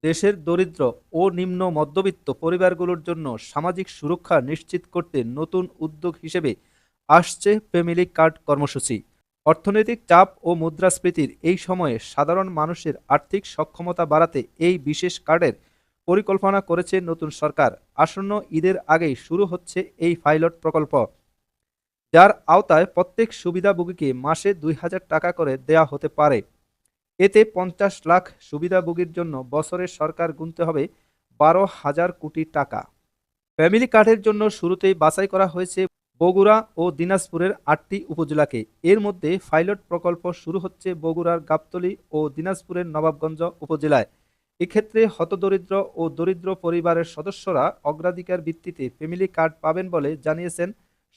দেশের দরিদ্র ও নিম্ন মধ্যবিত্ত পরিবারগুলোর জন্য সামাজিক সুরক্ষা নিশ্চিত করতে নতুন উদ্যোগ হিসেবে আসছে ফ্যামিলি কার্ড কর্মসূচি। অর্থনৈতিক চাপ ও মুদ্রাস্ফীতির এই সময়ে সাধারণ মানুষের আর্থিক সক্ষমতা বাড়াতে এই বিশেষ কার্ডের পরিকল্পনা করেছে নতুন সরকার। আসন্ন ঈদের আগেই শুরু হচ্ছে এই পাইলট প্রকল্প, যার আওতায় প্রত্যেক সুবিধাভোগীকে মাসে ২,০০০ টাকা করে দেয়া হতে পারে। এতে ৫০ লাখ সুবিধাভোগীর জন্য বছরে সরকার গুনতে হবে ১২,০০০ কোটি টাকা। ফ্যামিলি কার্ডের জন্য শুরুতেই বাছাই করা হয়েছে বগুড়া ও দিনাজপুরের ৮টি উপজেলাকে। এর মধ্যে পাইলট প্রকল্প শুরু হচ্ছে বগুড়ার গাবতলী ও দিনাজপুরের নবাবগঞ্জ উপজেলায়। এক্ষেত্রে হতদরিদ্র ও দরিদ্র পরিবারের সদস্যরা অগ্রাধিকার ভিত্তিতে ফ্যামিলি কার্ড পাবেন বলে জানিয়েছেন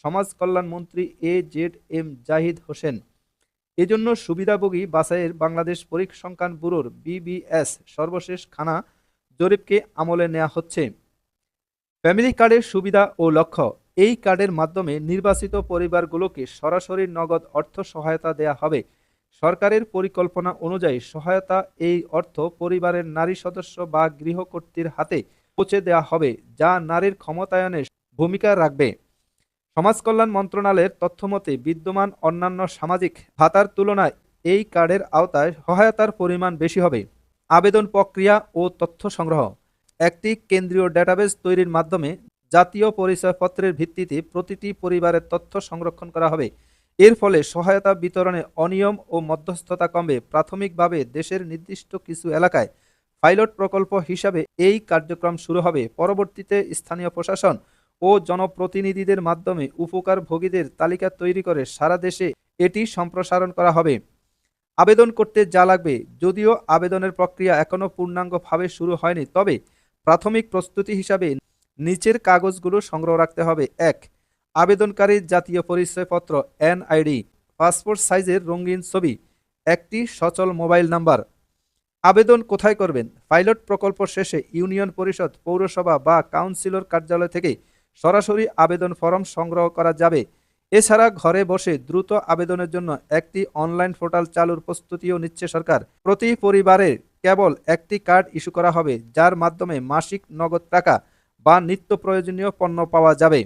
সমাজ কল্যাণ মন্ত্রী AZM জাহিদ হোসেন। এজন্য সুবিধাভোগী বাছাইয়ের বাংলাদেশ পরিসংখ্যান ব্যুরোর BBS সর্বশেষ খানা জরিপকে আমলে নেওয়া হচ্ছে। ফ্যামিলি কার্ডের সুবিধা ও লক্ষ্য: এই কার্ডের মাধ্যমে নির্বাচিত পরিবারগুলোকে সরাসরি নগদ অর্থ সহায়তা দেয়া হবে। সরকারের পরিকল্পনা অনুযায়ী সহায়তা এই অর্থ পরিবারের নারী সদস্য বা গৃহকর্ত্রীর হাতে পৌঁছে দেওয়া হবে, যা নারীর ক্ষমতায়নে ভূমিকা রাখবে। সমাজ কল্যাণ মন্ত্রণালয়ের তথ্যমতে বিদ্যমান অন্যান্য সামাজিক ভাতার তুলনায় এই কার্ডের আওতায় সহায়তার পরিমাণ বেশি হবে। আবেদন প্রক্রিয়া ও তথ্য সংগ্রহ: একটি কেন্দ্রীয় ডেটাবেস তৈরির মাধ্যমে জাতীয় পরিচয়পত্রের ভিত্তিতে প্রতিটি পরিবারের তথ্য সংরক্ষণ করা হবে। এর ফলে সহায়তা বিতরণে অনিয়ম ও মধ্যস্থতা কমবে। প্রাথমিকভাবে দেশের নির্দিষ্ট কিছু এলাকায় পাইলট প্রকল্প হিসাবে এই কার্যক্রম শুরু হবে। পরবর্তীতে স্থানীয় প্রশাসন ও জনপ্রতিনিধিদের মাধ্যমে উপকারভোগীদের তালিকা তৈরি করে সারা দেশে এটি সম্প্রসারণ করা হবে। আবেদন করতে যা লাগবে: যদিও আবেদনের প্রক্রিয়া এখনও পূর্ণাঙ্গভাবে শুরু হয়নি, তবে প্রাথমিক প্রস্তুতি হিসাবে নিচের কাগজগুলো সংগ্রহ রাখতে হবে। ১. আবেদনকারীর জাতীয় পরিচয়পত্র NID, পাসপোর্ট সাইজের রঙিন ছবি, একটি সচল মোবাইল নাম্বার। আবেদন কোথায় করবেন? পাইলট প্রকল্প শেষে ইউনিয়ন পরিষদ, পৌরসভা বা কাউন্সিলর কার্যালয় থেকে সরাসরি আবেদন ফরম সংগ্রহ করা যাবে। এছাড়া ঘরে বসে দ্রুত আবেদনের জন্য একটি অনলাইন পোর্টাল চালুর প্রস্তুতিও নিচ্ছে সরকার। প্রতি পরিবারে কেবল একটি কার্ড ইস্যু করা হবে, যার মাধ্যমে মাসিক নগদ টাকা বা নিত্য প্রয়োজনীয় পণ্য পাওয়া যাবে।